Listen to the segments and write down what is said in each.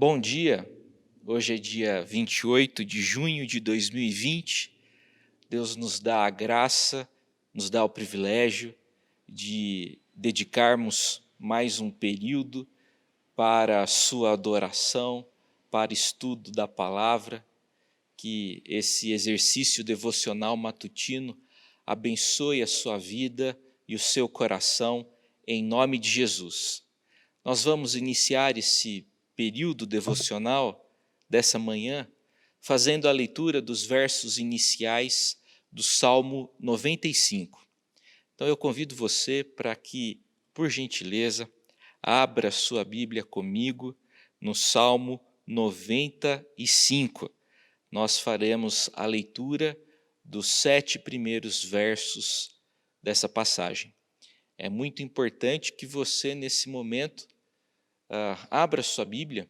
Bom dia, hoje é dia 28 de junho de 2020. Deus nos dá a graça, nos dá o privilégio de dedicarmos mais um período para a sua adoração, para estudo da palavra, que esse exercício devocional matutino abençoe a sua vida e o seu coração, em nome de Jesus. Nós vamos iniciar esse período devocional dessa manhã fazendo a leitura dos versos iniciais do Salmo 95. Então eu convido você para que, por gentileza, abra sua Bíblia comigo no Salmo 95. Nós faremos a leitura dos 7 primeiros versos dessa passagem. É muito importante que você, nesse momento, abra sua Bíblia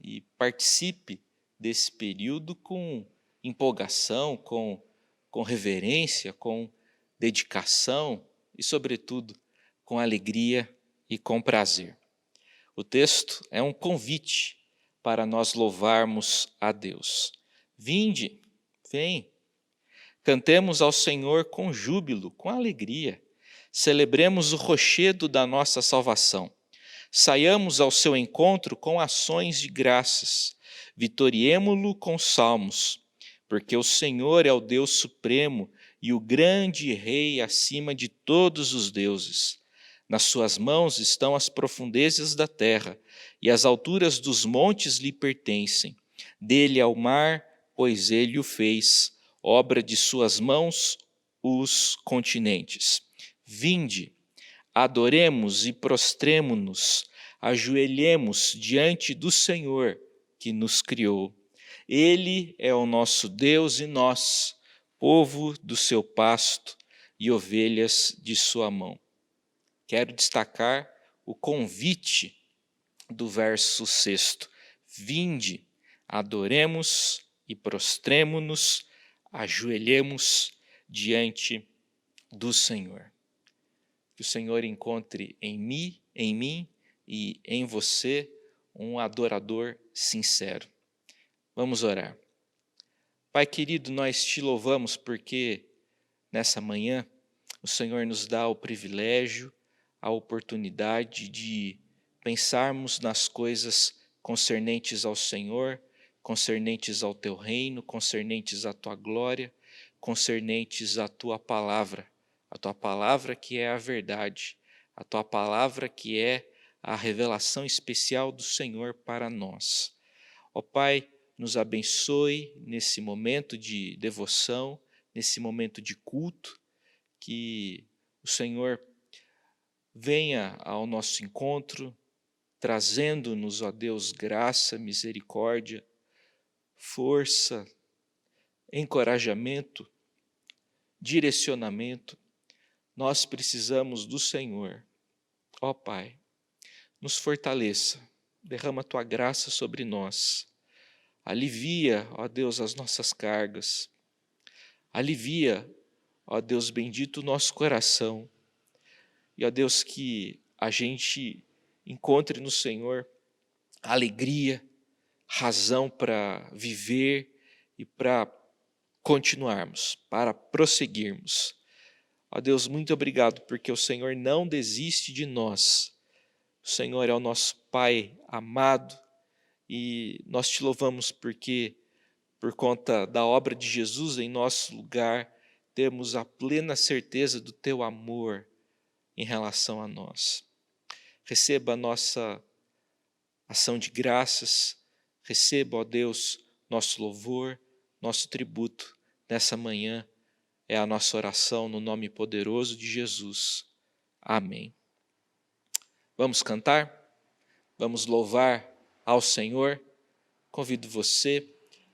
e participe desse período com empolgação, com reverência, com dedicação e, sobretudo, com alegria e com prazer. O texto é um convite para nós louvarmos a Deus. Vinde, vem, cantemos ao Senhor com júbilo, com alegria, celebremos o rochedo da nossa salvação. Saiamos ao seu encontro com ações de graças, vitoriemo-lo com salmos, porque o Senhor é o Deus supremo e o grande Rei acima de todos os deuses. Nas suas mãos estão as profundezas da terra, e as alturas dos montes lhe pertencem. Dele é o mar, pois ele o fez, obra de suas mãos os continentes. Vinde, adoremos e prostremo-nos, ajoelhemos diante do Senhor que nos criou. Ele é o nosso Deus e nós, povo do seu pasto e ovelhas de sua mão. Quero destacar o convite do verso 6. Vinde, adoremos e prostremo-nos, ajoelhemos diante do Senhor. Que o Senhor encontre em mim e em você um adorador sincero. Vamos orar. Pai querido, nós te louvamos porque nessa manhã o Senhor nos dá o privilégio, a oportunidade de pensarmos nas coisas concernentes ao Senhor, concernentes ao teu reino, concernentes à tua glória, concernentes à tua palavra. A tua palavra que é a verdade, a tua palavra que é a revelação especial do Senhor para nós. Ó Pai, nos abençoe nesse momento de devoção, nesse momento de culto, que o Senhor venha ao nosso encontro, trazendo-nos, ó Deus, graça, misericórdia, força, encorajamento, direcionamento. Nós precisamos do Senhor. Ó Pai, nos fortaleça, derrama a Tua graça sobre nós. Alivia, ó Deus, as nossas cargas. Alivia, ó Deus bendito, o nosso coração. E ó Deus, que a gente encontre no Senhor alegria, razão para viver e para continuarmos, para prosseguirmos. Ó Deus, muito obrigado, porque o Senhor não desiste de nós. O Senhor é o nosso Pai amado e nós te louvamos porque, por conta da obra de Jesus em nosso lugar, temos a plena certeza do teu amor em relação a nós. Receba a nossa ação de graças, receba, ó Deus, nosso louvor, nosso tributo nessa manhã. É a nossa oração no nome poderoso de Jesus. Amém. Vamos cantar? Vamos louvar ao Senhor? Convido você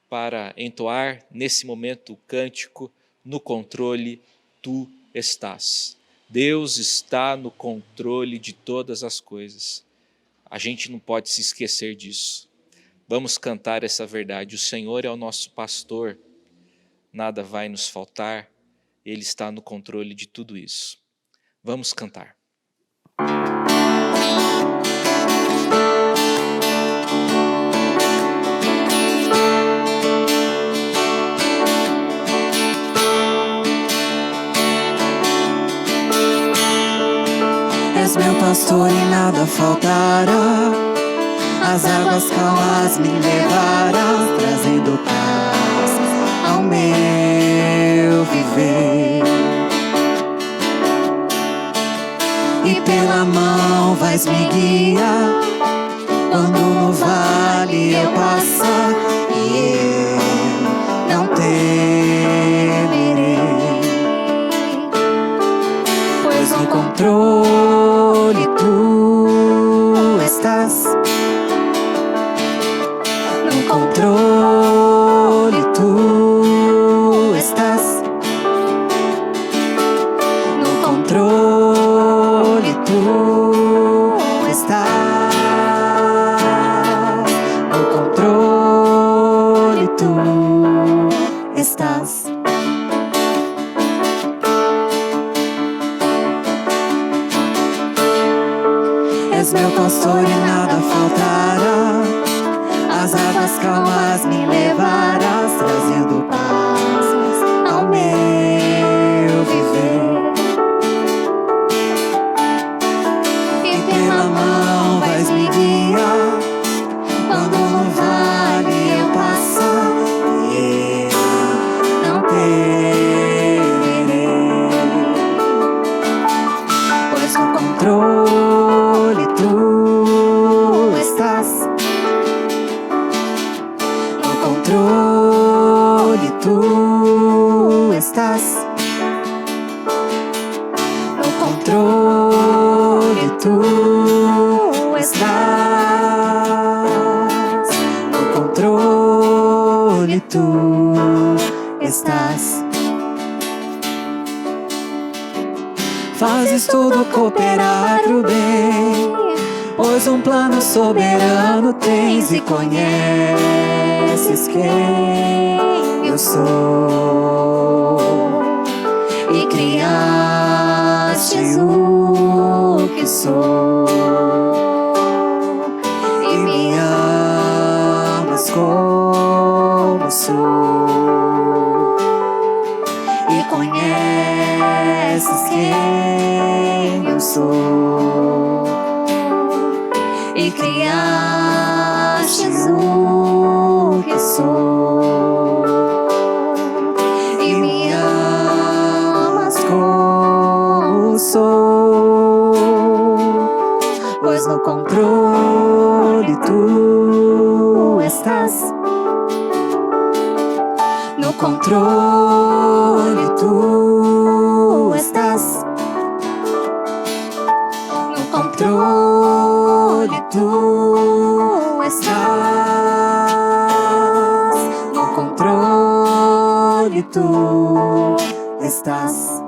para entoar nesse momento o cântico No controle tu estás. Deus está no controle de todas as coisas. A gente não pode se esquecer disso. Vamos cantar essa verdade. O Senhor é o nosso pastor, nada vai nos faltar. Ele está no controle de tudo isso. Vamos cantar. És meu pastor e nada faltará. As águas calmas me levarás, trazendo paz ao meu viver. E pela mão vais me guiar, quando no vale eu passar, e eu não temerei, pois no controle tu estás. No controle tu estás. No controle tu estás. No controle tu estás. És meu pastor e nada faltará. As águas calmas me levarás, trazendo paz ao meu viver. E pela mão vais me guiar, quando no vale eu passar, e eu não temerei, pois no controle tu estás. No controle tu estás. No controle tu estás. No controle tu estás. Fazes tudo cooperar pro bem, pois um plano soberano tens e conheces quem eu sou. E criaste o que sou. E me amas como sou. E conheces quem eu sou. E criaste o que sou. E me amas como sou. Pois no controle tu estás. No controle tu estás. No controle tu estás. No controle tu estás.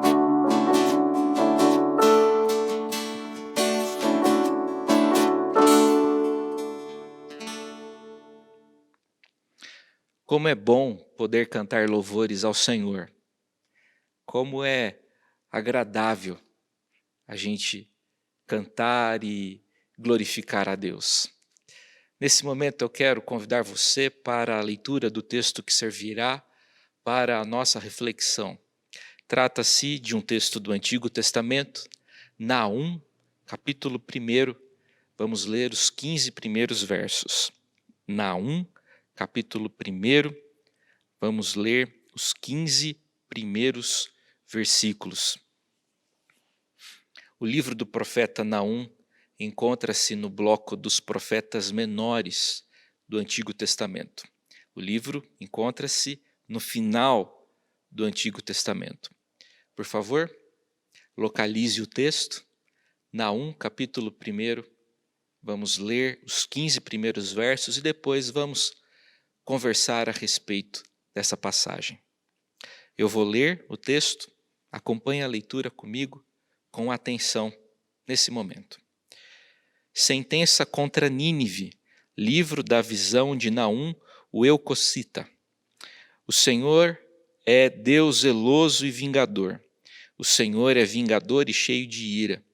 Como é bom poder cantar louvores ao Senhor. Como é agradável a gente cantar e glorificar a Deus. Nesse momento eu quero convidar você para a leitura do texto que servirá para a nossa reflexão. Trata-se de um texto do Antigo Testamento, Naum, capítulo 1. Vamos ler os 15 primeiros versos. Naum, capítulo 1, vamos ler os 15 primeiros versículos. O livro do profeta Naum encontra-se no bloco dos profetas menores do Antigo Testamento. O livro encontra-se no final do Antigo Testamento. Por favor, localize o texto. Naum, capítulo 1, vamos ler os 15 primeiros versos e depois vamos conversar a respeito dessa passagem. Eu vou ler o texto, acompanhe a leitura comigo com atenção nesse momento. Sentença contra Nínive, livro da visão de Naum, o Eucocita. O Senhor é Deus zeloso e vingador. O Senhor é vingador e cheio de ira.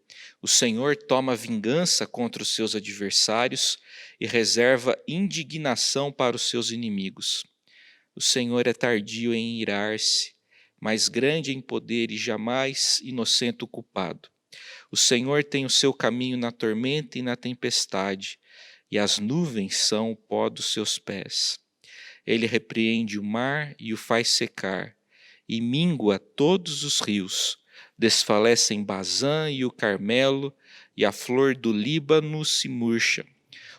O Senhor toma vingança contra os seus adversários e reserva indignação para os seus inimigos. O Senhor é tardio em irar-se, mas grande em poder e jamais inocente o culpado. O Senhor tem o seu caminho na tormenta e na tempestade, e as nuvens são o pó dos seus pés. Ele repreende o mar e o faz secar, e mingua todos os rios. Desfalecem Bazã e o Carmelo, e a flor do Líbano se murcha.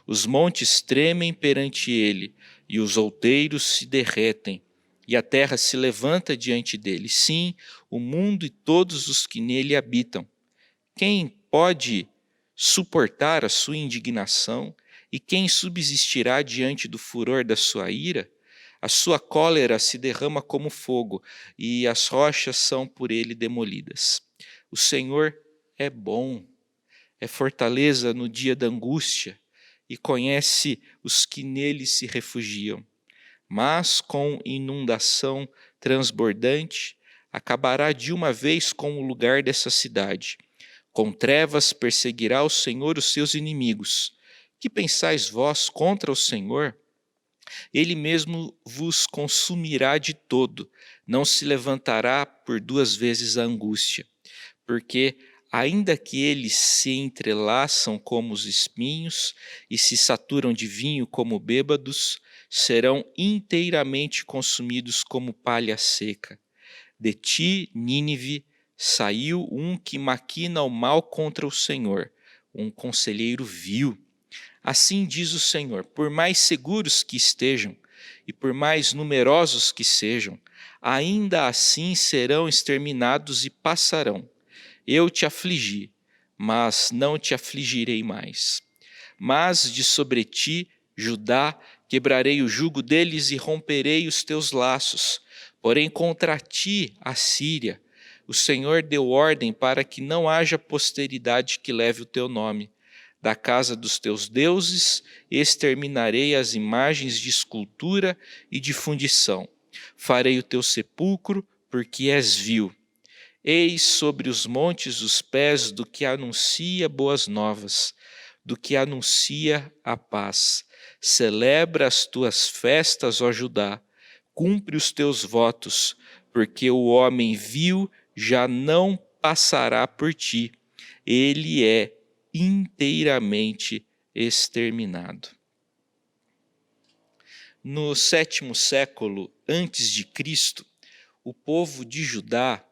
Os montes tremem perante ele, e os outeiros se derretem, e a terra se levanta diante dele. Sim, o mundo e todos os que nele habitam. Quem pode suportar a sua indignação? E quem subsistirá diante do furor da sua ira? A sua cólera se derrama como fogo, e as rochas são por ele demolidas. O Senhor é bom, é fortaleza no dia da angústia, e conhece os que nele se refugiam. Mas com inundação transbordante, acabará de uma vez com o lugar dessa cidade. Com trevas perseguirá o Senhor os seus inimigos. Que pensais vós contra o Senhor? Ele mesmo vos consumirá de todo, não se levantará por duas vezes a angústia. Porque, ainda que eles se entrelaçam como os espinhos e se saturam de vinho como bêbados, serão inteiramente consumidos como palha seca. De ti, Nínive, saiu um que maquina o mal contra o Senhor, um conselheiro vil. Assim diz o Senhor: por mais seguros que estejam e por mais numerosos que sejam, ainda assim serão exterminados e passarão. Eu te afligi, mas não te afligirei mais. Mas de sobre ti, Judá, quebrarei o jugo deles e romperei os teus laços. Porém contra ti, Assíria, o Senhor deu ordem para que não haja posteridade que leve o teu nome. Da casa dos teus deuses exterminarei as imagens de escultura e de fundição. Farei o teu sepulcro, porque és vil. Eis sobre os montes os pés do que anuncia boas novas, do que anuncia a paz. Celebra as tuas festas, ó Judá, cumpre os teus votos, porque o homem vil já não passará por ti. Ele é inteiramente exterminado. No 7º século antes de Cristo, o povo de Judá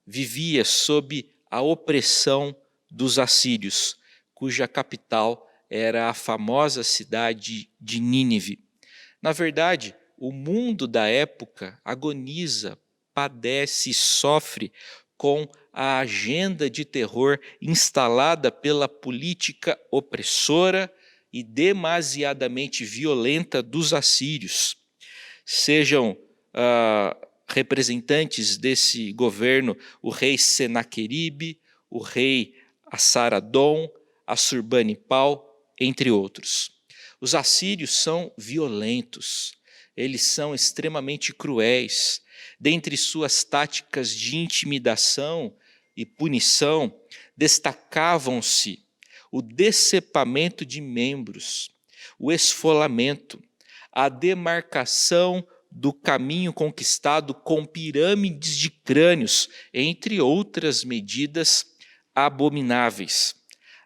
vivia sob a opressão dos assírios, cuja capital era a famosa cidade de Nínive. Na verdade, o mundo da época agoniza, padece e sofre com a agenda de terror instalada pela política opressora e demasiadamente violenta dos assírios. Sejam representantes desse governo o rei Senaqueribe, o rei Assaradom, Assurbanipal, entre outros. Os assírios são violentos, eles são extremamente cruéis. Dentre suas táticas de intimidação e punição, destacavam-se o decepamento de membros, o esfolamento, a demarcação do caminho conquistado com pirâmides de crânios, entre outras medidas abomináveis.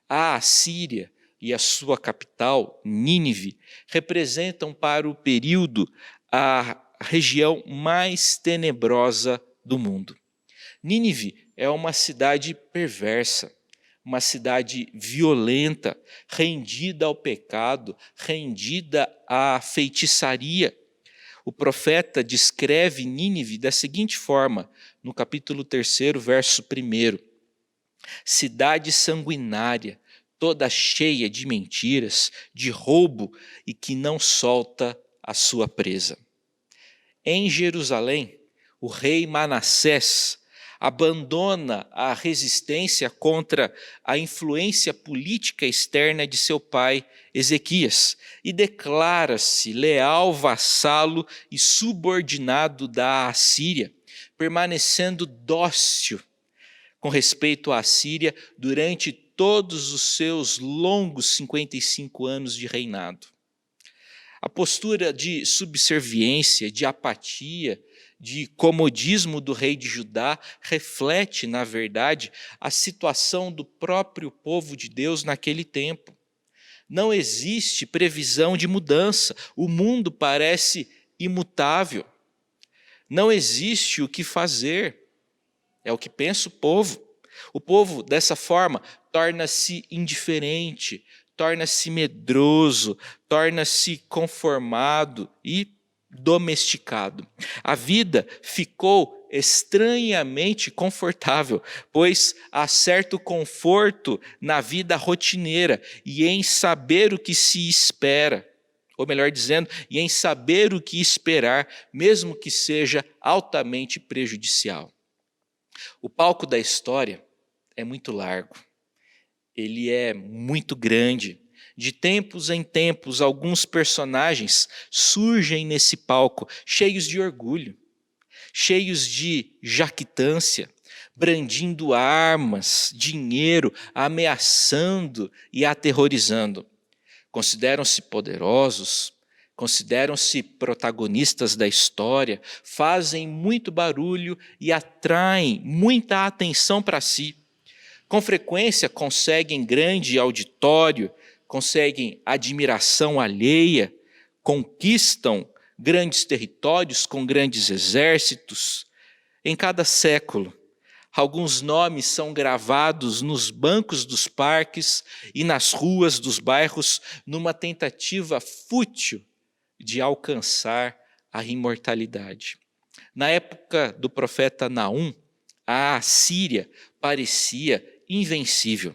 A Assíria e a sua capital, Nínive, representam para o período a região mais tenebrosa do mundo. Nínive é uma cidade perversa, uma cidade violenta, rendida ao pecado, rendida à feitiçaria. O profeta descreve Nínive da seguinte forma, no capítulo 3, verso 1. Cidade sanguinária, toda cheia de mentiras, de roubo e que não solta a sua presa. Em Jerusalém, o rei Manassés abandona a resistência contra a influência política externa de seu pai Ezequias e declara-se leal vassalo e subordinado da Assíria, permanecendo dócil com respeito à Assíria durante todos os seus longos 55 anos de reinado. A postura de subserviência, de apatia, de comodismo do rei de Judá reflete, na verdade, a situação do próprio povo de Deus naquele tempo. Não existe previsão de mudança, o mundo parece imutável. Não existe o que fazer, é o que pensa o povo. O povo, dessa forma, torna-se indiferente, torna-se medroso, torna-se conformado e domesticado. A vida ficou estranhamente confortável, pois há certo conforto na vida rotineira e em saber o que se espera, ou melhor dizendo, e em saber o que esperar, mesmo que seja altamente prejudicial. O palco da história é muito largo, ele é muito grande. De tempos em tempos, alguns personagens surgem nesse palco, cheios de orgulho, cheios de jactância, brandindo armas, dinheiro, ameaçando e aterrorizando. Consideram-se poderosos, consideram-se protagonistas da história, fazem muito barulho e atraem muita atenção para si. Com frequência conseguem grande auditório, conseguem admiração alheia, conquistam grandes territórios com grandes exércitos. Em cada século, alguns nomes são gravados nos bancos dos parques e nas ruas dos bairros numa tentativa fútil de alcançar a imortalidade. Na época do profeta Naum, a Assíria parecia invencível.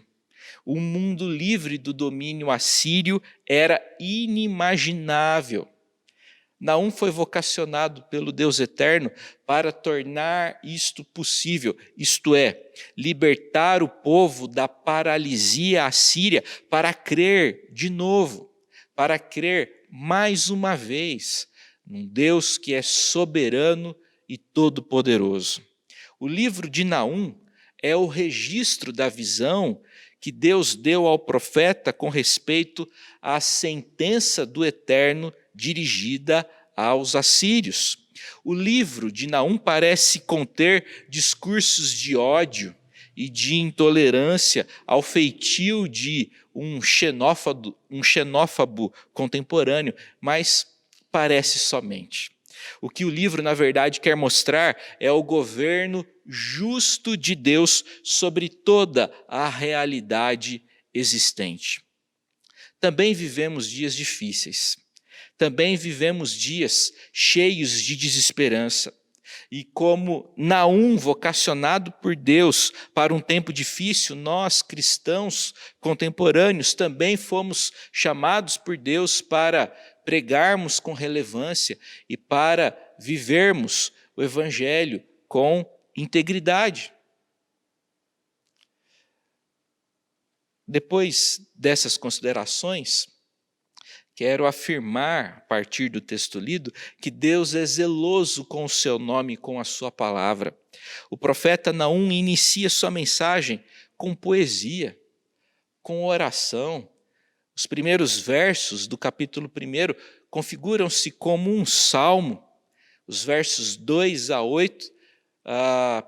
O mundo livre do domínio assírio era inimaginável. Naum foi vocacionado pelo Deus Eterno para tornar isto possível, isto é, libertar o povo da paralisia assíria para crer de novo, para crer mais uma vez num Deus que é soberano e todo-poderoso. O livro de Naum é o registro da visão que Deus deu ao profeta com respeito à sentença do Eterno dirigida aos assírios. O livro de Naum parece conter discursos de ódio e de intolerância ao feitio de um xenófobo contemporâneo, mas parece somente. O que o livro, na verdade, quer mostrar é o governo justo de Deus sobre toda a realidade existente. Também vivemos dias difíceis. Também vivemos dias cheios de desesperança. E como Naum, vocacionado por Deus para um tempo difícil, nós, cristãos contemporâneos, também fomos chamados por Deus para pregarmos com relevância e para vivermos o Evangelho com integridade. Depois dessas considerações, quero afirmar, a partir do texto lido, que Deus é zeloso com o seu nome e com a sua palavra. O profeta Naum inicia sua mensagem com poesia, com oração. Os primeiros versos do capítulo 1 configuram-se como um salmo. Os versos 2 a 8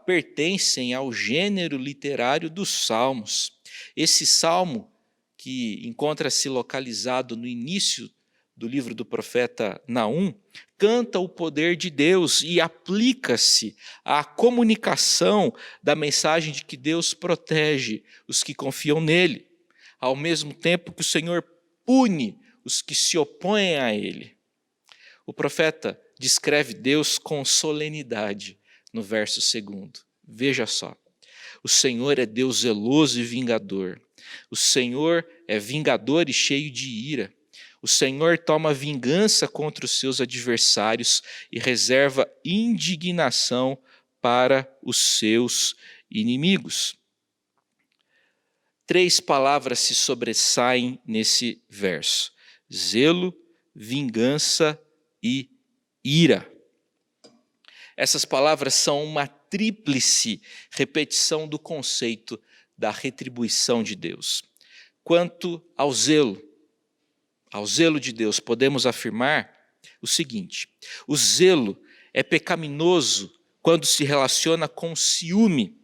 pertencem ao gênero literário dos salmos. Esse salmo, que encontra-se localizado no início do livro do profeta Naum, canta o poder de Deus e aplica-se à comunicação da mensagem de que Deus protege os que confiam nele, ao mesmo tempo que o Senhor pune os que se opõem a ele. O profeta descreve Deus com solenidade no verso 2. Veja só, o Senhor é Deus zeloso e vingador. O Senhor é vingador e cheio de ira. O Senhor toma vingança contra os seus adversários e reserva indignação para os seus inimigos. 3 palavras se sobressaem nesse verso: zelo, vingança e ira. Essas palavras são uma tríplice repetição do conceito da retribuição de Deus. Quanto ao zelo, ao zelo de Deus, podemos afirmar o seguinte: o zelo é pecaminoso quando se relaciona com ciúme,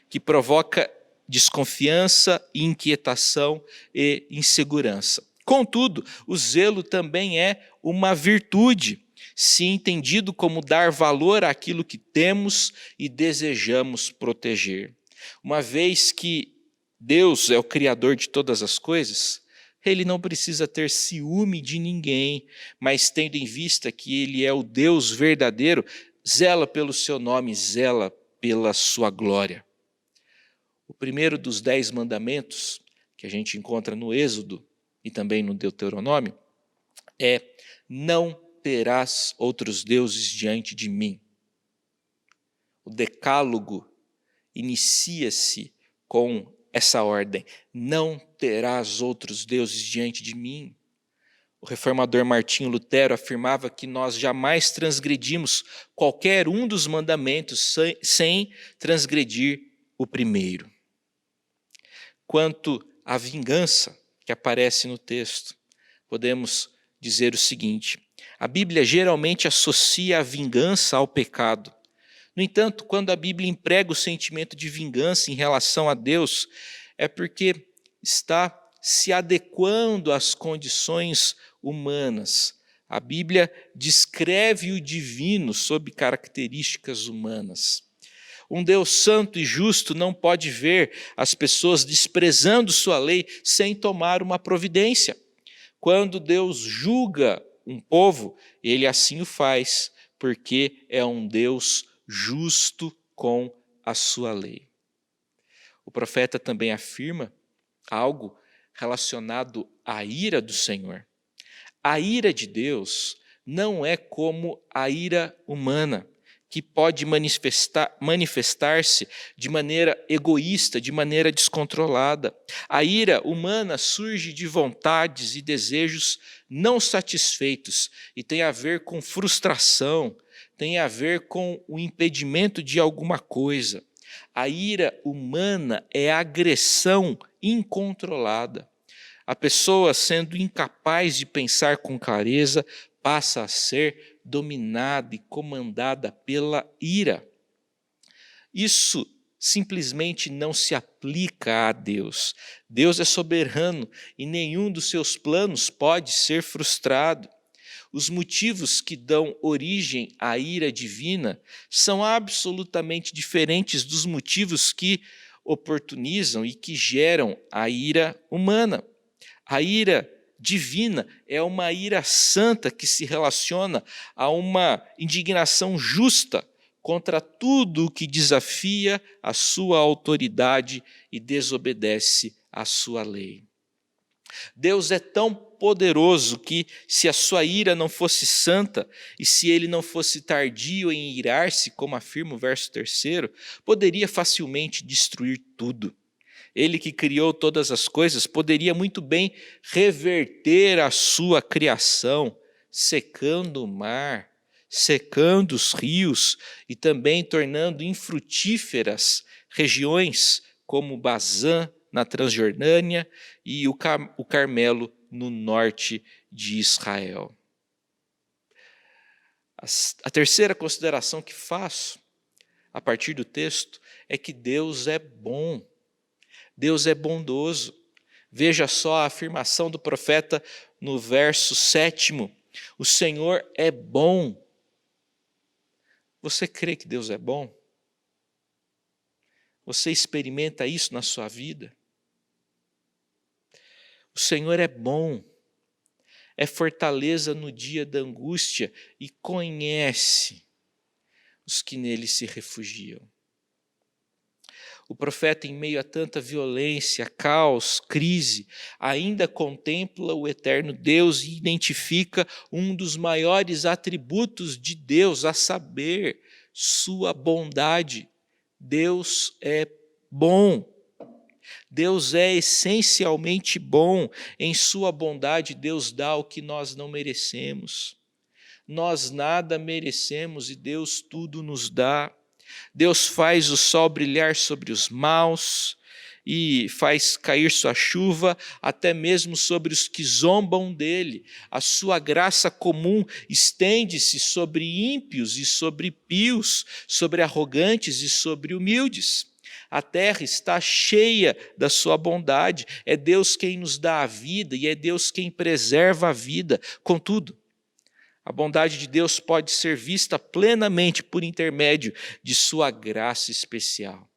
que provoca desconfiança, inquietação e insegurança. Contudo, o zelo também é uma virtude, se entendido como dar valor àquilo que temos e desejamos proteger. Uma vez que Deus é o Criador de todas as coisas, Ele não precisa ter ciúme de ninguém, mas tendo em vista que Ele é o Deus verdadeiro, zela pelo seu nome, zela pela sua glória. O primeiro dos 10 mandamentos, que a gente encontra no Êxodo e também no Deuteronômio, é: não terás outros deuses diante de mim. O decálogo inicia-se com essa ordem: não terás outros deuses diante de mim. O reformador Martinho Lutero afirmava que nós jamais transgredimos qualquer um dos mandamentos sem transgredir o primeiro. Quanto à vingança que aparece no texto, podemos dizer o seguinte: a Bíblia geralmente associa a vingança ao pecado. No entanto, quando a Bíblia emprega o sentimento de vingança em relação a Deus, é porque está se adequando às condições humanas. A Bíblia descreve o divino sob características humanas. Um Deus santo e justo não pode ver as pessoas desprezando sua lei sem tomar uma providência. Quando Deus julga um povo, ele assim o faz, porque é um Deus justo com a sua lei. O profeta também afirma algo relacionado à ira do Senhor. A ira de Deus não é como a ira humana, que pode manifestar-se de maneira egoísta, de maneira descontrolada. A ira humana surge de vontades e desejos não satisfeitos e tem a ver com frustração, tem a ver com o impedimento de alguma coisa. A ira humana é agressão incontrolada. A pessoa, sendo incapaz de pensar com clareza, passa a ser dominada e comandada pela ira. Isso simplesmente não se aplica a Deus. Deus é soberano e nenhum dos seus planos pode ser frustrado. Os motivos que dão origem à ira divina são absolutamente diferentes dos motivos que oportunizam e que geram a ira humana. A ira divina é uma ira santa que se relaciona a uma indignação justa contra tudo o que desafia a sua autoridade e desobedece à sua lei. Deus é tão poderoso que, se a sua ira não fosse santa e se ele não fosse tardio em irar-se, como afirma o verso 3, poderia facilmente destruir tudo. Ele que criou todas as coisas poderia muito bem reverter a sua criação, secando o mar, secando os rios e também tornando infrutíferas regiões como Bazã, na Transjordânia, e o Carmelo, no norte de Israel. A terceira consideração que faço, a partir do texto, é que Deus é bom. Deus é bondoso. Veja só a afirmação do profeta no verso 7. O Senhor é bom. Você crê que Deus é bom? Você experimenta isso na sua vida? O Senhor é bom, é fortaleza no dia da angústia e conhece os que nele se refugiam. O profeta, em meio a tanta violência, caos, crise, ainda contempla o eterno Deus e identifica um dos maiores atributos de Deus, a saber, sua bondade. Deus é bom. Deus é essencialmente bom. Em sua bondade, Deus dá o que nós não merecemos. Nós nada merecemos e Deus tudo nos dá. Deus faz o sol brilhar sobre os maus e faz cair sua chuva até mesmo sobre os que zombam dele. A sua graça comum estende-se sobre ímpios e sobre pios, sobre arrogantes e sobre humildes. A terra está cheia da sua bondade. É Deus quem nos dá a vida e é Deus quem preserva a vida. Contudo, a bondade de Deus pode ser vista plenamente por intermédio de sua graça especial.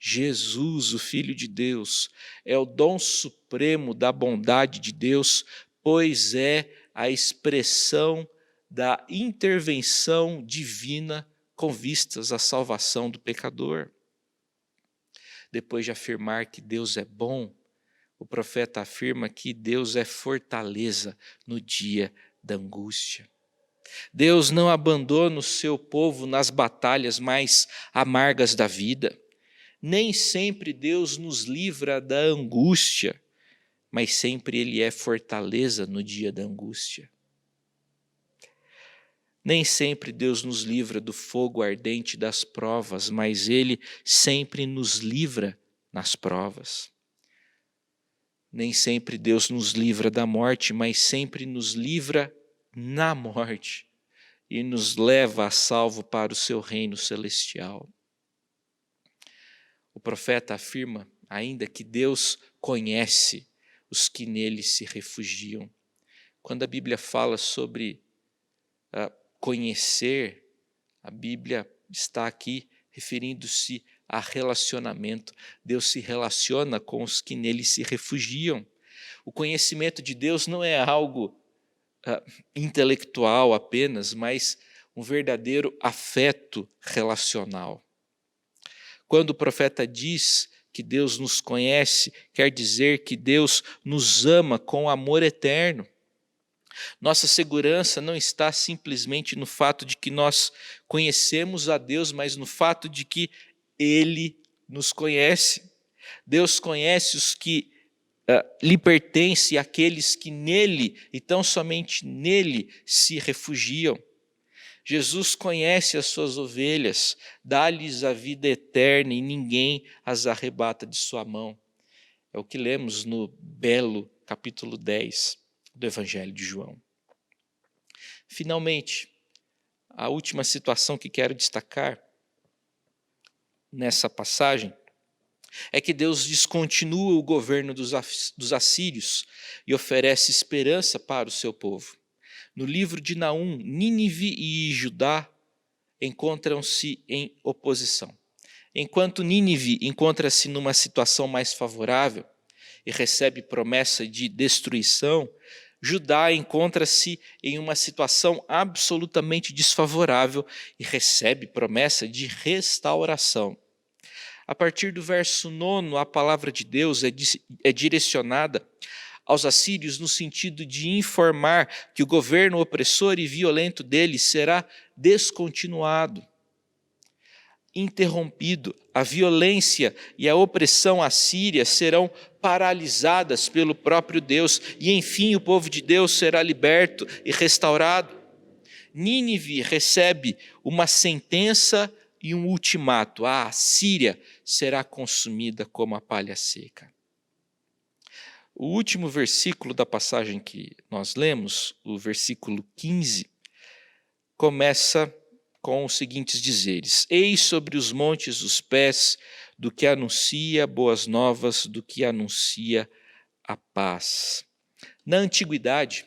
Jesus, o Filho de Deus, é o dom supremo da bondade de Deus, pois é a expressão da intervenção divina com vistas à salvação do pecador. Depois de afirmar que Deus é bom, o profeta afirma que Deus é fortaleza no dia da angústia. Deus não abandona o seu povo nas batalhas mais amargas da vida. Nem sempre Deus nos livra da angústia, mas sempre Ele é fortaleza no dia da angústia. Nem sempre Deus nos livra do fogo ardente das provas, mas Ele sempre nos livra nas provas. Nem sempre Deus nos livra da morte, mas sempre nos livra na morte e nos leva a salvo para o seu reino celestial. O profeta afirma ainda que Deus conhece os que nele se refugiam. Quando a Bíblia fala sobre conhecer, a Bíblia está aqui referindo-se a relacionamento. Deus se relaciona com os que nele se refugiam. O conhecimento de Deus não é algo intelectual apenas, mas um verdadeiro afeto relacional. Quando o profeta diz que Deus nos conhece, quer dizer que Deus nos ama com amor eterno. Nossa segurança não está simplesmente no fato de que nós conhecemos a Deus, mas no fato de que Ele nos conhece. Deus conhece os que lhe pertencem, aqueles que nele, e tão somente nele, se refugiam. Jesus conhece as suas ovelhas, dá-lhes a vida eterna e ninguém as arrebata de sua mão. É o que lemos no belo capítulo 10 do Evangelho de João. Finalmente, a última situação que quero destacar nessa passagem é que Deus descontinua o governo dos assírios e oferece esperança para o seu povo. No livro de Naum, Nínive e Judá encontram-se em oposição. Enquanto Nínive encontra-se numa situação mais favorável e recebe promessa de destruição, Judá encontra-se em uma situação absolutamente desfavorável e recebe promessa de restauração. A partir do verso 9, a palavra de Deus é direcionada aos assírios no sentido de informar que o governo opressor e violento deles será descontinuado, interrompido. A violência e a opressão assíria serão paralisadas pelo próprio Deus e, enfim, o povo de Deus será liberto e restaurado. Nínive recebe uma sentença e um ultimato: a Assíria será consumida como a palha seca. O último versículo da passagem que nós lemos, o versículo 15, começa com os seguintes dizeres: eis sobre os montes os pés do que anuncia boas novas, do que anuncia a paz. Na antiguidade,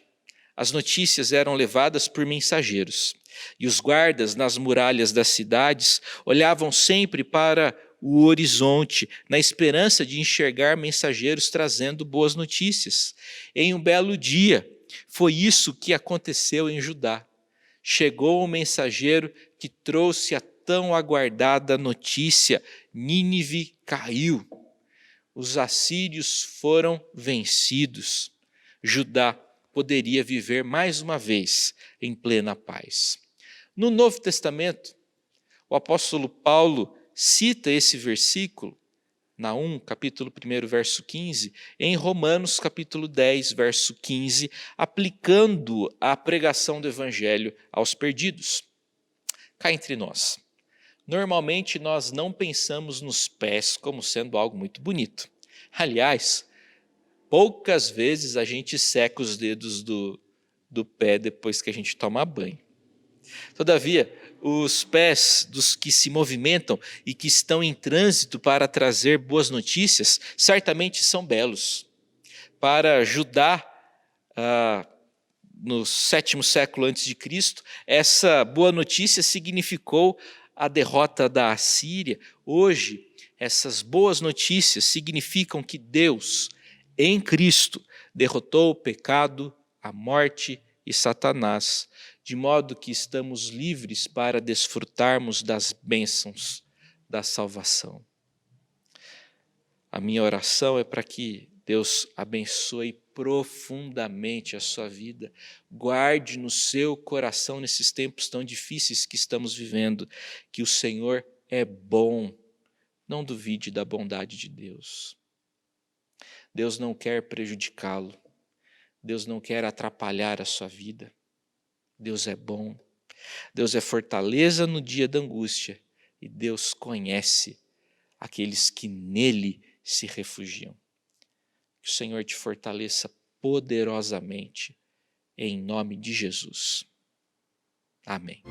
as notícias eram levadas por mensageiros, e os guardas nas muralhas das cidades olhavam sempre para o horizonte, na esperança de enxergar mensageiros trazendo boas notícias. Em um belo dia, foi isso que aconteceu em Judá. Chegou um mensageiro que trouxe a tão aguardada notícia: Nínive caiu. Os assírios foram vencidos. Judá poderia viver mais uma vez em plena paz. No Novo Testamento, o apóstolo Paulo cita esse versículo, Naum, capítulo 1, verso 15, em Romanos, capítulo 10, verso 15, aplicando a pregação do evangelho aos perdidos. Cá entre nós, Normalmente nós não pensamos nos pés como sendo algo muito bonito. Aliás, poucas vezes a gente seca os dedos do pé depois que a gente toma banho. Todavia, os pés dos que se movimentam e que estão em trânsito para trazer boas notícias, certamente são belos. Para Judá, no 7º século antes de Cristo, essa boa notícia significou a derrota da Assíria. Hoje, essas boas notícias significam que Deus, em Cristo, derrotou o pecado, a morte e Satanás, de modo que estamos livres para desfrutarmos das bênçãos da salvação. A minha oração é para que Deus abençoe profundamente a sua vida, guarde no seu coração nesses tempos tão difíceis que estamos vivendo, que o Senhor é bom, não duvide da bondade de Deus. Deus não quer prejudicá-lo, Deus não quer atrapalhar a sua vida, Deus é bom, Deus é fortaleza no dia da angústia e Deus conhece aqueles que nele se refugiam. Que o Senhor te fortaleça poderosamente, em nome de Jesus. Amém.